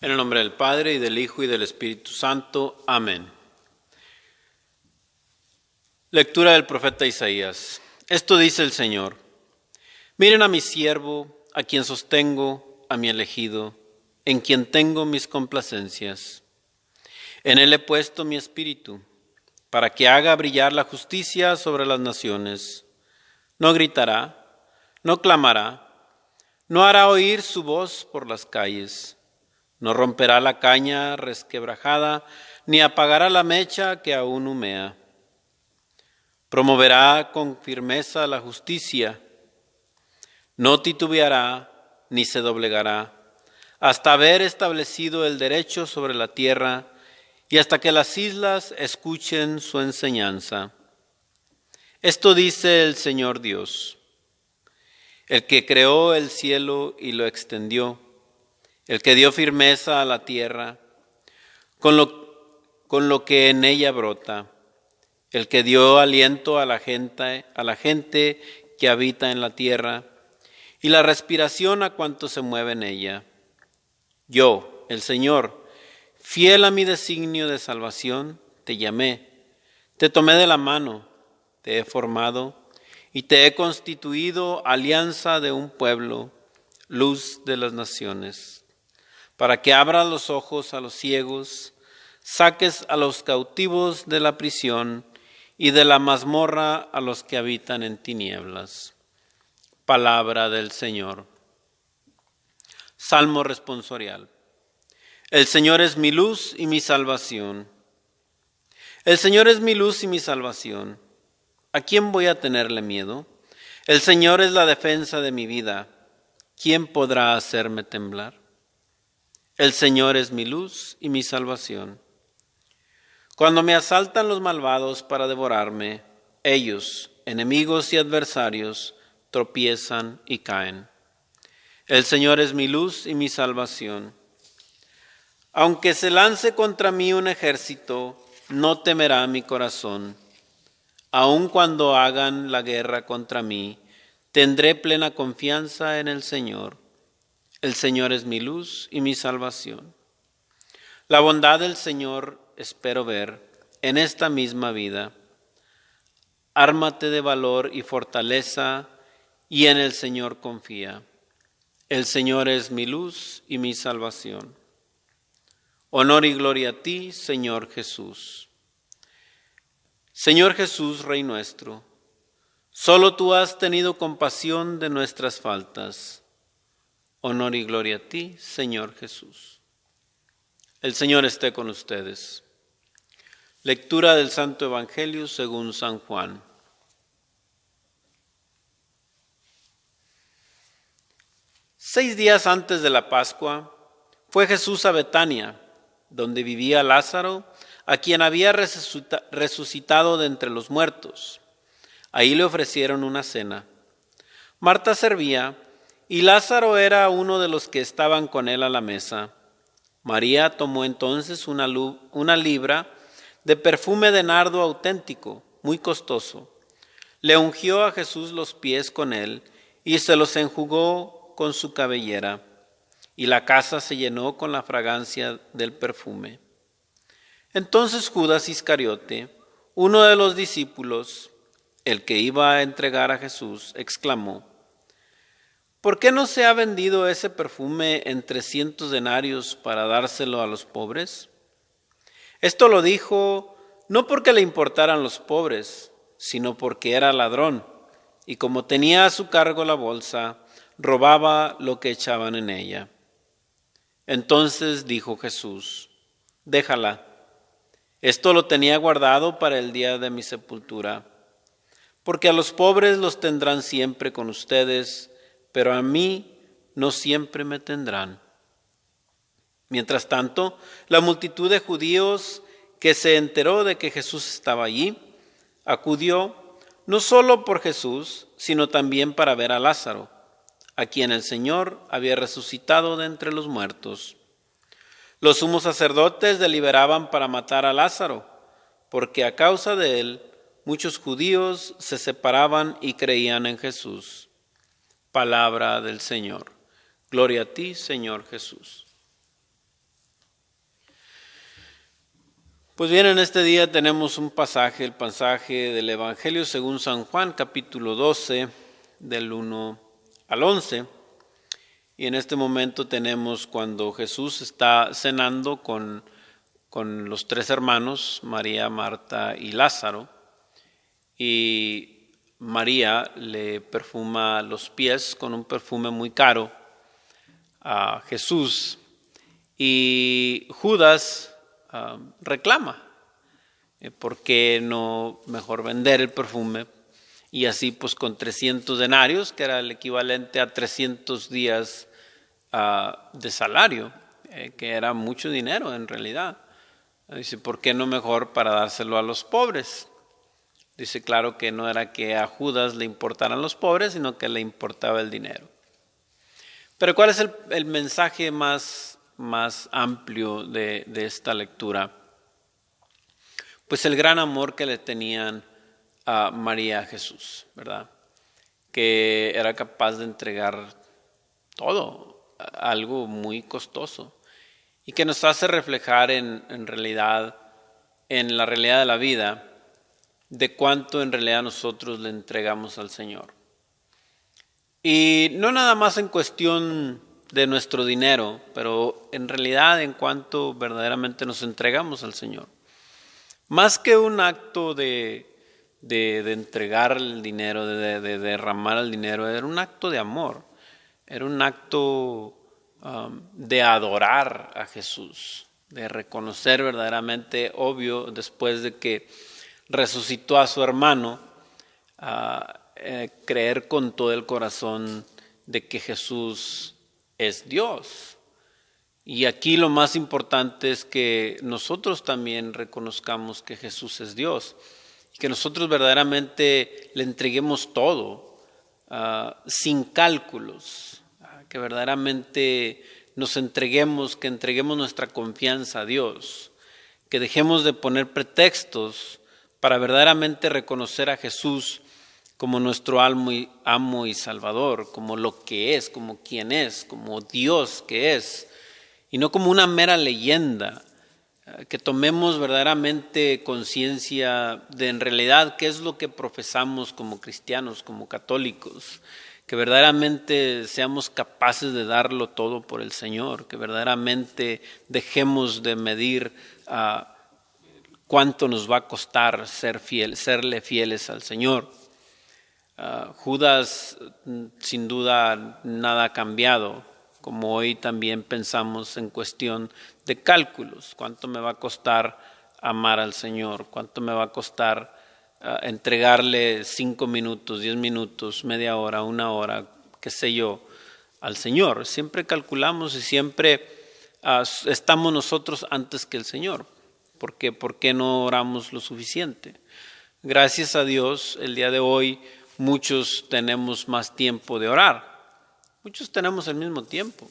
En el nombre del Padre, y del Hijo, y del Espíritu Santo. Amén. Lectura del profeta Isaías. Esto dice el Señor: Miren a mi siervo, a quien sostengo, a mi elegido, en quien tengo mis complacencias. En él he puesto mi espíritu, para que haga brillar la justicia sobre las naciones. No gritará, no clamará, no hará oír su voz por las calles. No romperá la caña resquebrajada, ni apagará la mecha que aún humea. Promoverá con firmeza la justicia. No titubeará ni se doblegará, hasta haber establecido el derecho sobre la tierra y hasta que las islas escuchen su enseñanza. Esto dice el Señor Dios, el que creó el cielo y lo extendió, el que dio firmeza a la tierra, con lo que en ella brota, el que dio aliento a la gente que habita en la tierra, y la respiración a cuanto se mueve en ella. Yo, el Señor, fiel a mi designio de salvación, te llamé, te tomé de la mano, te he formado y te he constituido alianza de un pueblo, luz de las naciones, para que abras los ojos a los ciegos, saques a los cautivos de la prisión y de la mazmorra a los que habitan en tinieblas. Palabra del Señor. Salmo responsorial. El Señor es mi luz y mi salvación. El Señor es mi luz y mi salvación. ¿A quién voy a tenerle miedo? El Señor es la defensa de mi vida. ¿Quién podrá hacerme temblar? El Señor es mi luz y mi salvación. Cuando me asaltan los malvados para devorarme, ellos, enemigos y adversarios, tropiezan y caen. El Señor es mi luz y mi salvación. Aunque se lance contra mí un ejército, no temerá mi corazón. Aun cuando hagan la guerra contra mí, tendré plena confianza en el Señor. El Señor es mi luz y mi salvación. La bondad del Señor espero ver en esta misma vida. Ármate de valor y fortaleza, y en el Señor confía. El Señor es mi luz y mi salvación. Honor y gloria a ti, Señor Jesús. Señor Jesús, Rey nuestro, solo tú has tenido compasión de nuestras faltas. Honor y gloria a ti, Señor Jesús. El Señor esté con ustedes. Lectura del Santo Evangelio según San Juan. Seis días antes de la Pascua, fue Jesús a Betania, donde vivía Lázaro, a quien había resucitado de entre los muertos. Ahí le ofrecieron una cena. Marta servía, y Lázaro era uno de los que estaban con él a la mesa. María tomó entonces una libra de perfume de nardo auténtico, muy costoso. Le ungió a Jesús los pies con él y se los enjugó con su cabellera, y la casa se llenó con la fragancia del perfume. Entonces Judas Iscariote, uno de los discípulos, el que iba a entregar a Jesús, exclamó: ¿Por qué no se ha vendido ese perfume en 300 denarios para dárselo a los pobres? Esto lo dijo no porque le importaran los pobres, sino porque era ladrón, y como tenía a su cargo la bolsa, robaba lo que echaban en ella. Entonces dijo Jesús: déjala, esto lo tenía guardado para el día de mi sepultura, porque a los pobres los tendrán siempre con ustedes, pero a mí no siempre me tendrán. Mientras tanto, la multitud de judíos que se enteró de que Jesús estaba allí, acudió no solo por Jesús, sino también para ver a Lázaro, a quien el Señor había resucitado de entre los muertos. Los sumos sacerdotes deliberaban para matar a Lázaro, porque a causa de él muchos judíos se separaban y creían en Jesús. Palabra del Señor. Gloria a ti, Señor Jesús. Pues bien, en este día tenemos un pasaje, el pasaje del Evangelio según San Juan, capítulo 12, del 1 al 11. Y en este momento tenemos cuando Jesús está cenando con los tres hermanos, María, Marta y Lázaro. Y María le perfuma los pies con un perfume muy caro a Jesús. Y Judas reclama, ¿por qué no mejor vender el perfume? Y así pues con 300 denarios, que era el equivalente a 300 días de salario, que era mucho dinero en realidad. Dice, ¿por qué no mejor para dárselo a los pobres? Dice, claro que no era que a Judas le importaran los pobres, sino que le importaba el dinero. Pero ¿cuál es el mensaje más amplio de esta lectura? Pues el gran amor que le tenían a María a Jesús, ¿verdad? Que era capaz de entregar todo, algo muy costoso, y que nos hace reflejar en la realidad de la vida, de cuánto en realidad nosotros le entregamos al Señor. Y no nada más en cuestión de nuestro dinero, pero en realidad en cuanto verdaderamente nos entregamos al Señor. Más que un acto de entregar el dinero, de derramar el dinero, era un acto de amor, era un acto de adorar a Jesús, de reconocer verdaderamente, obvio, después de que resucitó a su hermano, creer con todo el corazón de que Jesús es Dios. Y aquí lo más importante es que nosotros también reconozcamos que Jesús es Dios y que nosotros verdaderamente le entreguemos todo, sin cálculos, que verdaderamente nos entreguemos, que entreguemos nuestra confianza a Dios, que dejemos de poner pretextos para verdaderamente reconocer a Jesús como nuestro amo y salvador, como lo que es, como quien es, como Dios que es, y no como una mera leyenda. Que tomemos verdaderamente conciencia de en realidad qué es lo que profesamos como cristianos, como católicos, que verdaderamente seamos capaces de darlo todo por el Señor, que verdaderamente dejemos de medir cuánto nos va a costar serle fieles al Señor. Judas sin duda nada ha cambiado, como hoy también pensamos en cuestión de cálculos. ¿Cuánto me va a costar amar al Señor? ¿Cuánto me va a costar entregarle 5 minutos, 10 minutos, media hora, 1 hora, qué sé yo, al Señor? Siempre calculamos y siempre estamos nosotros antes que el Señor. ¿Por qué? ¿Por qué no oramos lo suficiente? Gracias a Dios, el día de hoy muchos tenemos más tiempo de orar. Muchos tenemos el mismo tiempo,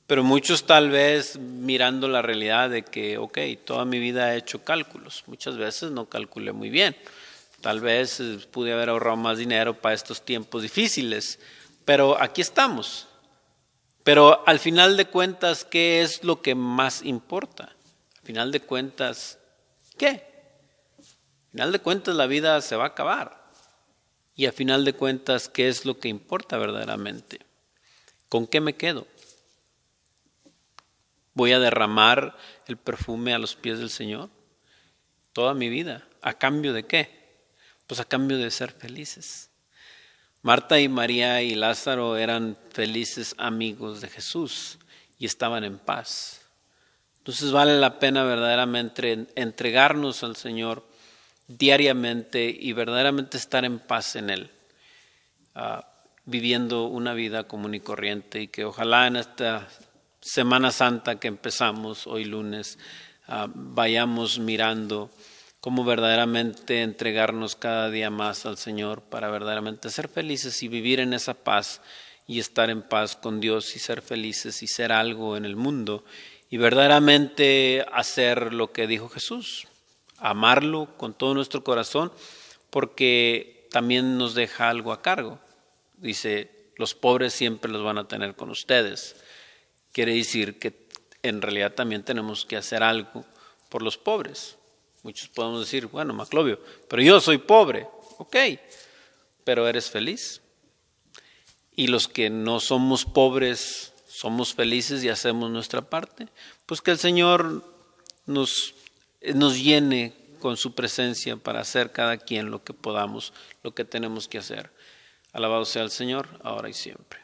pero muchos tal vez mirando la realidad de que, toda mi vida he hecho cálculos. Muchas veces no calculé muy bien. Tal vez pude haber ahorrado más dinero para estos tiempos difíciles, pero aquí estamos. Pero al final de cuentas, ¿qué es lo que más importa? Al final de cuentas, ¿qué? Al final de cuentas la vida se va a acabar. Y al final de cuentas, ¿qué es lo que importa verdaderamente? ¿Con qué me quedo? ¿Voy a derramar el perfume a los pies del Señor toda mi vida? ¿A cambio de qué? Pues a cambio de ser felices. Marta y María y Lázaro eran felices amigos de Jesús y estaban en paz. Entonces vale la pena verdaderamente entregarnos al Señor diariamente y verdaderamente estar en paz en Él, viviendo una vida común y corriente, y que ojalá en esta Semana Santa que empezamos hoy lunes vayamos mirando cómo verdaderamente entregarnos cada día más al Señor para verdaderamente ser felices y vivir en esa paz y estar en paz con Dios y ser felices y ser algo en el mundo y verdaderamente hacer lo que dijo Jesús, amarlo con todo nuestro corazón, porque también nos deja algo a cargo. Dice, los pobres siempre los van a tener con ustedes. Quiere decir que en realidad también tenemos que hacer algo por los pobres. Muchos podemos decir, bueno, Maclovio, pero yo soy pobre. Ok, pero ¿eres feliz? Y los que no somos pobres, somos felices y hacemos nuestra parte. Pues que el Señor nos llene con su presencia para hacer cada quien lo que podamos, lo que tenemos que hacer. Alabado sea el Señor, ahora y siempre.